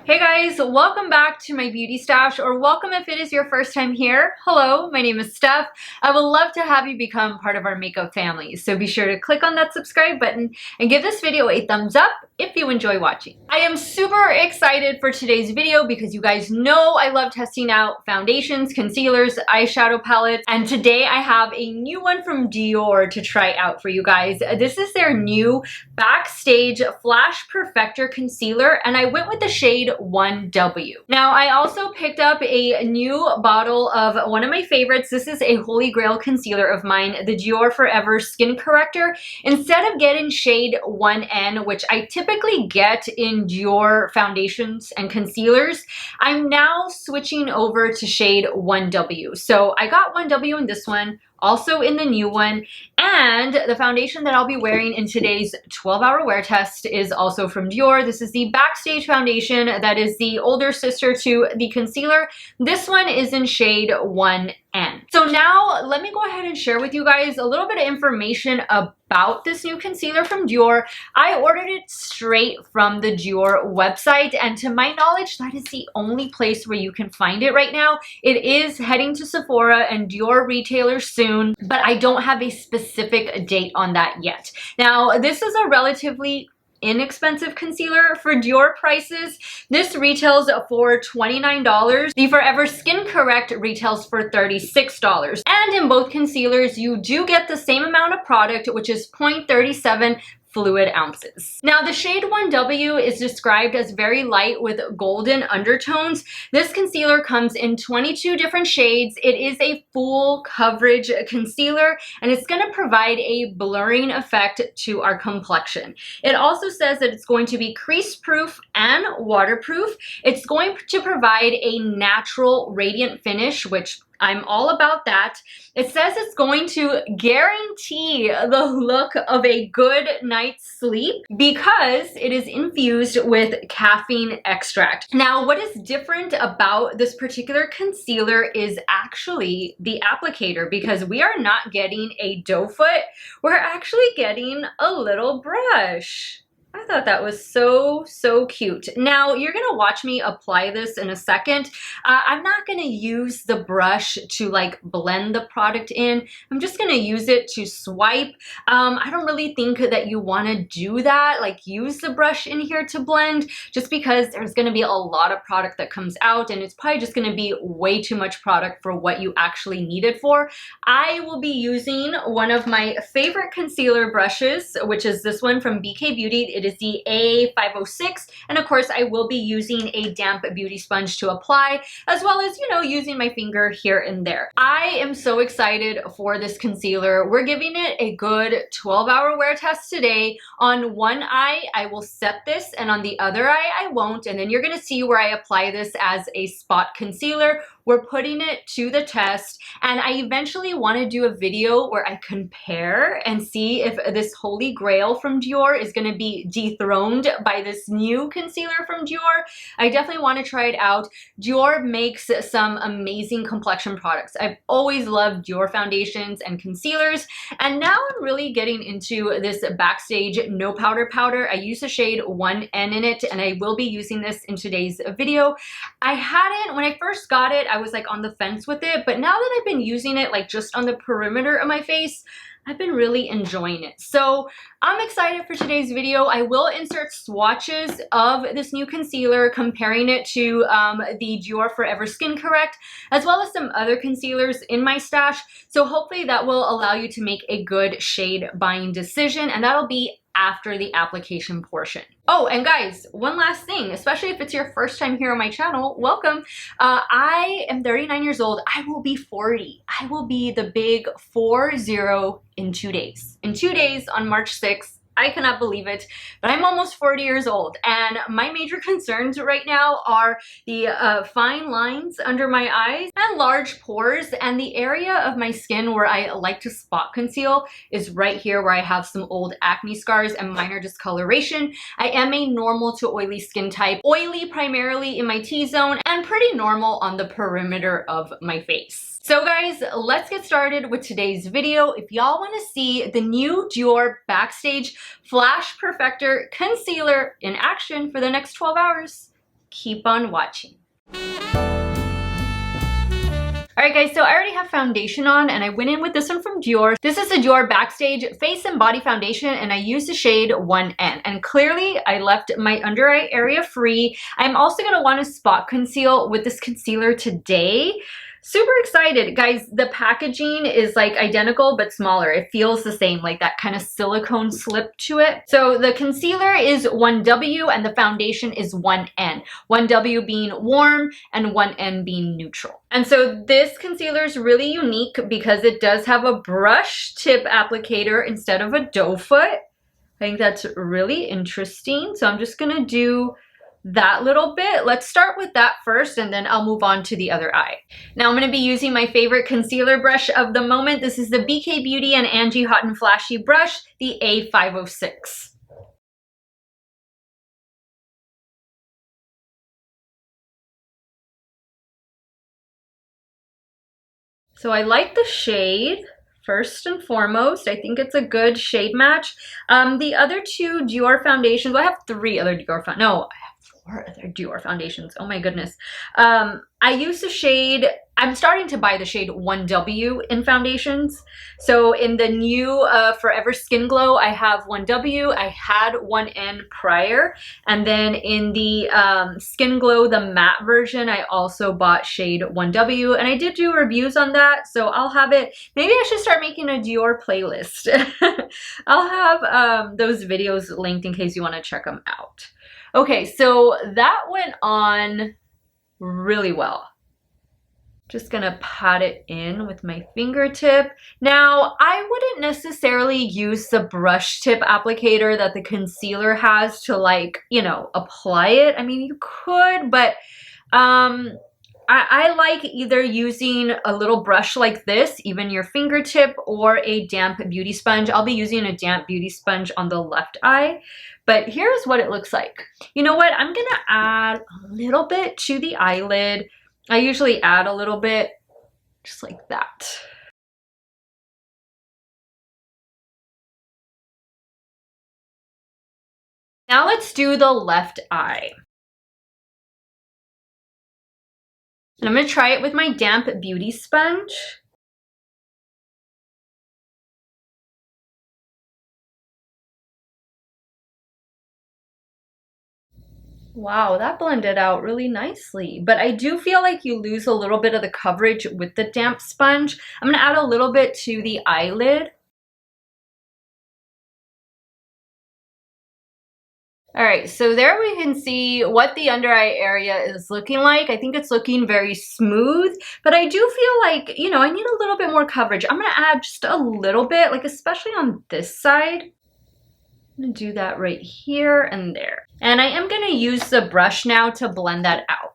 Hey guys, welcome back to my beauty stash, or welcome if it is your first time here. Hello, my name is Steph. I would love to have you become part of our makeup family, so be sure to click on that subscribe button and give this video a thumbs up if you enjoy watching. I am super excited for today's video because you guys know I love testing out foundations, concealers, eyeshadow palettes, and today I have a new one from Dior to try out for you guys. This is their new Backstage Flash Perfector Concealer, and I went with the shade 1W. Now, I also picked up a new bottle of one of my favorites. This is a holy grail concealer of mine, the Dior Forever Skin Corrector. Instead of getting shade 1N, which I typically get in Dior foundations and concealers, I'm now switching over to shade 1W. So I got 1W in this one, also in the new one, and the foundation that I'll be wearing in today's 12-hour wear test is also from Dior. This is the Backstage Foundation that is the older sister to the concealer. This one is in shade 1N. So now let me go ahead and share with you guys a little bit of information about this new concealer from Dior. I ordered it straight from the Dior website, and to my knowledge, that is the only place where you can find it right now. It is heading to Sephora and Dior retailers soon, but I don't have a specific date on that yet. Now, this is a relatively inexpensive concealer for Dior prices. This retails for $29. The Forever Skin Correct retails for $36. And in both concealers, you do get the same amount of product, which is 0.37 fluid ounces. Now, the shade 1W is described as very light with golden undertones. This concealer comes in 22 different shades. It is a full coverage concealer, and it's going to provide a blurring effect to our complexion. It also says that it's going to be crease proof and waterproof. It's going to provide a natural radiant finish, which I'm all about that. It says it's going to guarantee the look of a good night's sleep because it is infused with caffeine extract. Now, what is different about this particular concealer is actually the applicator, because we are not getting a doe foot. We're actually getting a little brush. I thought that was so cute. Now, you're gonna watch me apply this in a second. I'm not gonna use the brush to like blend the product in. I'm just gonna use it to swipe. I don't really think that you wanna do that, like use the brush in here to blend, just because there's gonna be a lot of product that comes out and it's probably just gonna be way too much product for what you actually need it for. I will be using one of my favorite concealer brushes, which is this one from BK Beauty. It is the A506, and of course I will be using a damp beauty sponge to apply, as well as, you know, using my finger here and there. I am so excited for this concealer. We're giving it a good 12-hour wear test today. On one eye I will set this, and on the other eye I won't, and then you're gonna see where I apply this as a spot concealer. We're putting it to the test, and I eventually want to do a video where I compare and see if this holy grail from Dior is going to be dethroned by this new concealer from Dior. I definitely want to try it out. Dior makes some amazing complexion products. I've always loved Dior foundations and concealers, and now I'm really getting into this Backstage No Powder powder. I use the shade 1N in it, and I will be using this in today's video. I hadn't, when I first got it, I was like on the fence with it, but now that I've been using it like just on the perimeter of my face, I've been really enjoying it. So I'm excited for today's video. I will insert swatches of this new concealer, comparing it to the Dior Forever Skin Correct, as well as some other concealers in my stash. So hopefully that will allow you to make a good shade buying decision, and that'll be after the application portion. Oh, and guys, one last thing, especially if it's your first time here on my channel, welcome. I am 39 years old. I will be 40. I will be the big 40 in 2 days. In 2 days, on March 6th, I cannot believe it, but I'm almost 40 years old, and my major concerns right now are the fine lines under my eyes and large pores, and the area of my skin where I like to spot conceal is right here where I have some old acne scars and minor discoloration. I am a normal to oily skin type, oily primarily in my T-zone and pretty normal on the perimeter of my face. So guys, let's get started with today's video. If y'all want to see the new Dior Backstage Flash Perfector Concealer in action for the next 12 hours, Keep on watching. Alright guys, so I already have foundation on and I went in with this one from Dior. This is the Dior Backstage Face and Body Foundation and I used the shade 1N. And clearly I left my under eye area free. I'm also going to want to spot conceal with this concealer today. Super excited. Guys, the packaging is like identical but smaller. It feels the same, like that kind of silicone slip to it. So the concealer is 1W and the foundation is 1N. 1W being warm and 1N being neutral. And so this concealer is really unique because it does have a brush tip applicator instead of a doe foot. I think that's really interesting. So I'm just gonna do that little bit. Let's start with that first and then I'll move on to the other eye. Now I'm going to be using my favorite concealer brush of the moment. This is the BK Beauty and Angie Hot and Flashy brush, the A506. So I like the shade. First and foremost, I think it's a good shade match. The other two Dior foundations, well, I have three other Dior foundations. No, I have four other Dior foundations. Oh my goodness. I use the shade, I'm starting to buy the shade 1W in foundations. So in the new Forever Skin Glow, I have 1W. I had 1N prior. And then in the Skin Glow, the matte version, I also bought shade 1W. And I did do reviews on that. So I'll have it. Maybe I should start making a Dior playlist. I'll have those videos linked in case you want to check them out. Okay, so that went on really well. Just gonna pat it in with my fingertip. Now, I wouldn't necessarily use the brush tip applicator that the concealer has to, like, you know, apply it. I mean, you could, but I like either using a little brush like this, even your fingertip, or a damp beauty sponge. I'll be using a damp beauty sponge on the left eye. But here's what it looks like. You know what? I'm gonna add a little bit to the eyelid. I usually add a little bit, just like that. Now let's do the left eye. And I'm gonna try it with my damp beauty sponge. Wow, that blended out really nicely. But I do feel like you lose a little bit of the coverage with the damp sponge. I'm gonna add a little bit to the eyelid. All right, so there we can see what the under eye area is looking like. I think it's looking very smooth, but I do feel like, you know, I need a little bit more coverage. I'm gonna add just a little bit, like especially on this side. I'm gonna do that right here and there. And I am gonna use the brush now to blend that out.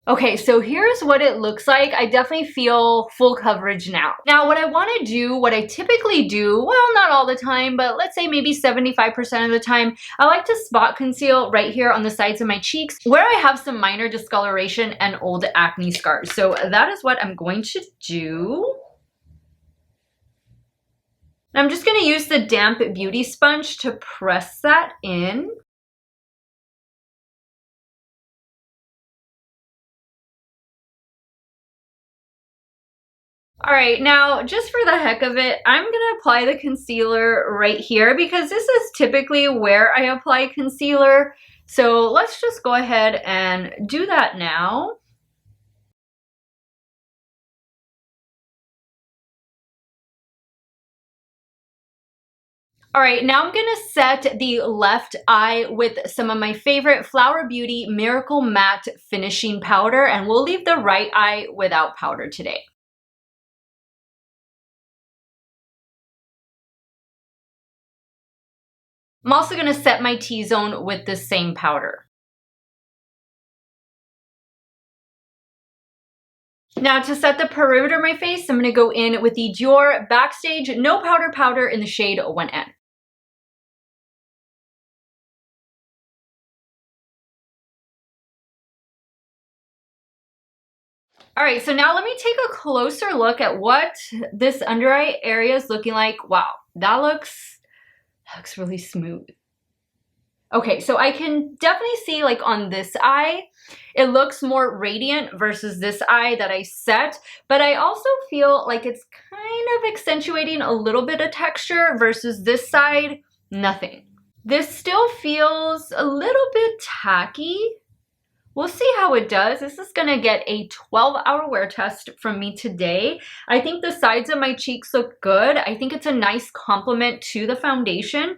Okay, so here's what it looks like. I definitely feel full coverage now. Now, what I want to do, what I typically do, well, not all the time, but let's say maybe 75% of the time, I like to spot conceal right here on the sides of my cheeks where I have some minor discoloration and old acne scars. So that is what I'm going to do. I'm just going to use the damp beauty sponge to press that in. All right, now just for the heck of it, I'm gonna apply the concealer right here because this is typically where I apply concealer. So let's just go ahead and do that now. All right, now I'm gonna set the left eye with some of my favorite Flower Beauty Miracle Matte Finishing Powder, and we'll leave the right eye without powder today. I'm also gonna set my T-zone with the same powder. Now to set the perimeter of my face, I'm gonna go in with the Dior Backstage No Powder Powder in the shade 1N. All right, so now let me take a closer look at what this under eye area is looking like. Wow, that looks really smooth. Okay, so I can definitely see like on this eye, it looks more radiant versus this eye that I set, but I also feel like it's kind of accentuating a little bit of texture versus this side, nothing. This still feels a little bit tacky. We'll see how it does. This is gonna get a 12-hour wear test from me today. I think the sides of my cheeks look good. I think it's a nice complement to the foundation.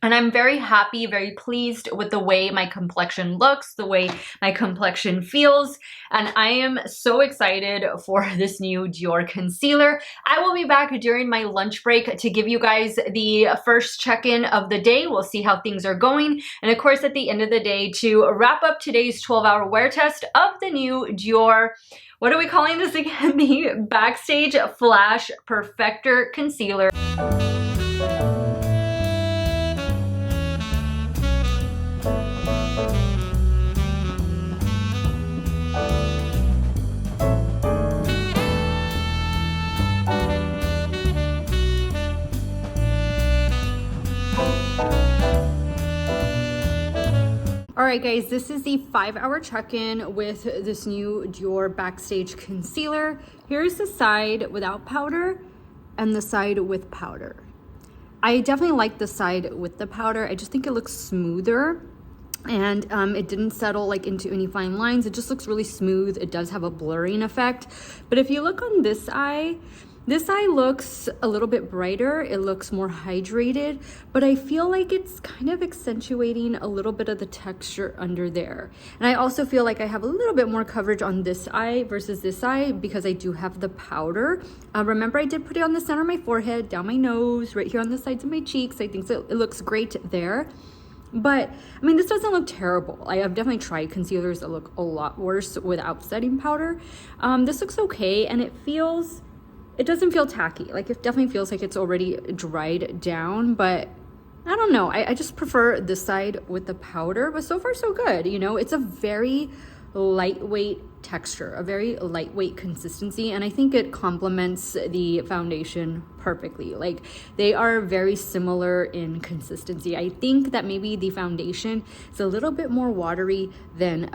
And I'm very happy, very pleased with the way my complexion looks, the way my complexion feels. And I am so excited for this new Dior concealer. I will be back during my lunch break to give you guys the first check-in of the day. We'll see how things are going. And of course, at the end of the day, to wrap up today's 12-hour wear test of the new Dior, what are we calling this again? The Backstage Flash Perfector Concealer. All right, guys, this is the 5-hour check-in with this new Dior Backstage Concealer. Here's the side without powder and the side with powder. I definitely like the side with the powder. I just think it looks smoother, and it didn't settle like into any fine lines. It just looks really smooth. It does have a blurring effect. But if you look on this eye looks a little bit brighter. It looks more hydrated, but I feel like it's kind of accentuating a little bit of the texture under there. And I also feel like I have a little bit more coverage on this eye versus this eye because I do have the powder. Remember, I did put it on the center of my forehead, down my nose, right here on the sides of my cheeks. I think so, it looks great there. But I mean, this doesn't look terrible. I have definitely tried concealers that look a lot worse without setting powder. This looks okay, and it doesn't feel tacky. Like, it definitely feels like it's already dried down, but I don't know. I just prefer this side with the powder, but so far so good. You know, it's a very lightweight texture, a very lightweight consistency, and I think it complements the foundation perfectly. Like, they are very similar in consistency. I think that maybe the foundation is a little bit more watery than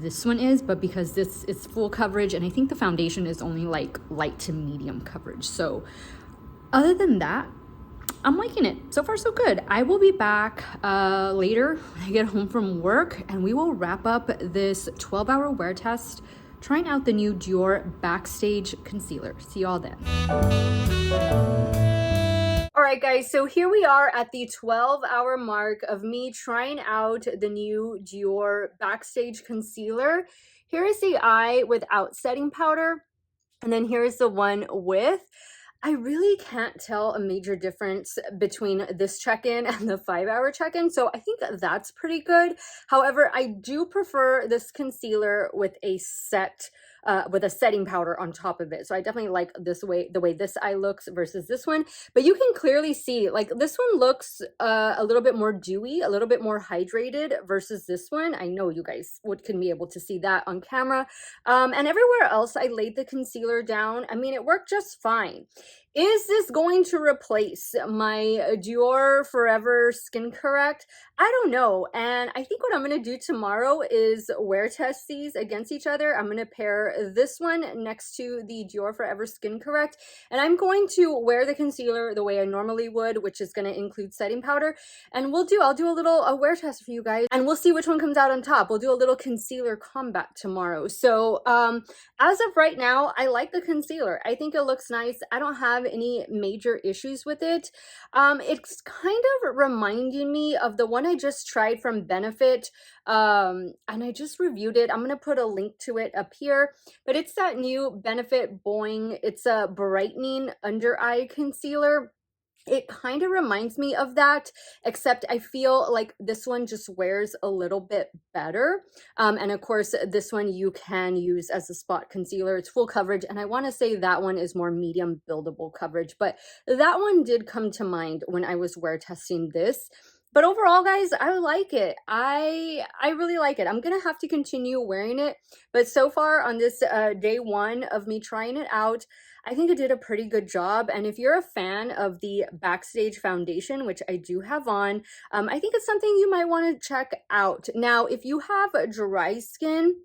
this one is, but because this is full coverage, and I think the foundation is only like light to medium coverage. So other than that, I'm liking it. So far, so good. I will be back later when I get home from work, and we will wrap up this 12-hour wear test trying out the new Dior Backstage Concealer. See y'all then. All right, guys, so here we are at the 12-hour mark of me trying out the new Dior Backstage Concealer. Here is the eye without setting powder, and then here's the one with. I really can't tell a major difference between this check-in and the 5-hour check-in, so I think that's pretty good. However, I do prefer this concealer with a setting powder on top of it. So I definitely like the way this eye looks versus this one. But you can clearly see, like, this one looks a little bit more dewy, a little bit more hydrated versus this one. I know you guys can be able to see that on camera. And everywhere else I laid the concealer down, I mean, it worked just fine. Is this going to replace my Dior Forever Skin Correct? I don't know. And I think what I'm going to do tomorrow is wear test these against each other. I'm going to pair this one next to the Dior Forever Skin Correct. And I'm going to wear the concealer the way I normally would, which is going to include setting powder. And I'll do a little wear test for you guys, and we'll see which one comes out on top. We'll do a little concealer combat tomorrow. So as of right now, I like the concealer. I think it looks nice. I don't have any major issues with it. It's kind of reminding me of the one I just tried from Benefit, and I just reviewed it. I'm going to put a link to it up here, but it's that new Benefit Boing. It's a brightening under eye concealer. It kind of reminds me of that, except I feel like this one just wears a little bit better. And of course, this one you can use as a spot concealer. It's full coverage, and I want to say that one is more medium buildable coverage, but that one did come to mind when I was wear testing this. But overall, guys, I like it. I really like it. I'm gonna have to continue wearing it, but so far on this day one of me trying it out, I think it did a pretty good job. And if you're a fan of the Backstage Foundation, which I do have on, I think it's something you might want to check out. Now, if you have dry skin,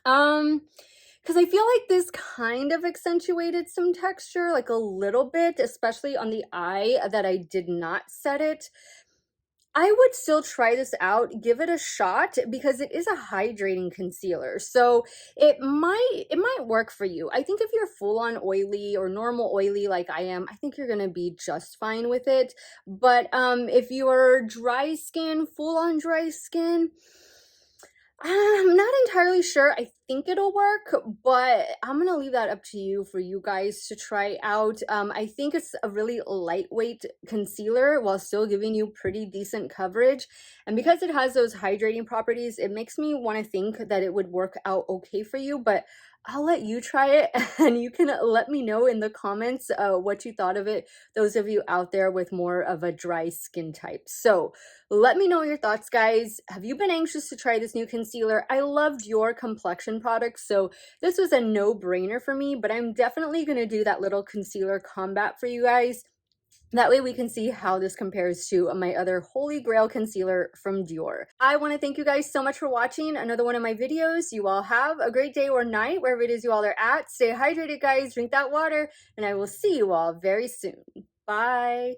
because I feel like this kind of accentuated some texture, like a little bit, especially on the eye that I did not set it. I would still try this out, give it a shot because it is a hydrating concealer. So it might work for you. I think if you're full on oily or normal oily like I am, I think you're going to be just fine with it. But if you're dry skin, full on dry skin, I'm not entirely sure. I think it'll work, but I'm gonna leave that up to you for you guys to try out. I think it's a really lightweight concealer while still giving you pretty decent coverage. And because it has those hydrating properties, it makes me want to think that it would work out okay for you, but I'll let you try it and you can let me know in the comments what you thought of it, those of you out there with more of a dry skin type. So let me know your thoughts, guys. Have you been anxious to try this new concealer? I loved your complexion products, so this was a no-brainer for me, but I'm definitely going to do that little concealer combat for you guys. That way we can see how this compares to my other holy grail concealer from Dior. I want to thank you guys so much for watching another one of my videos. You all have a great day or night, wherever it is you all are at. Stay hydrated, guys. Drink that water, and I will see you all very soon. Bye.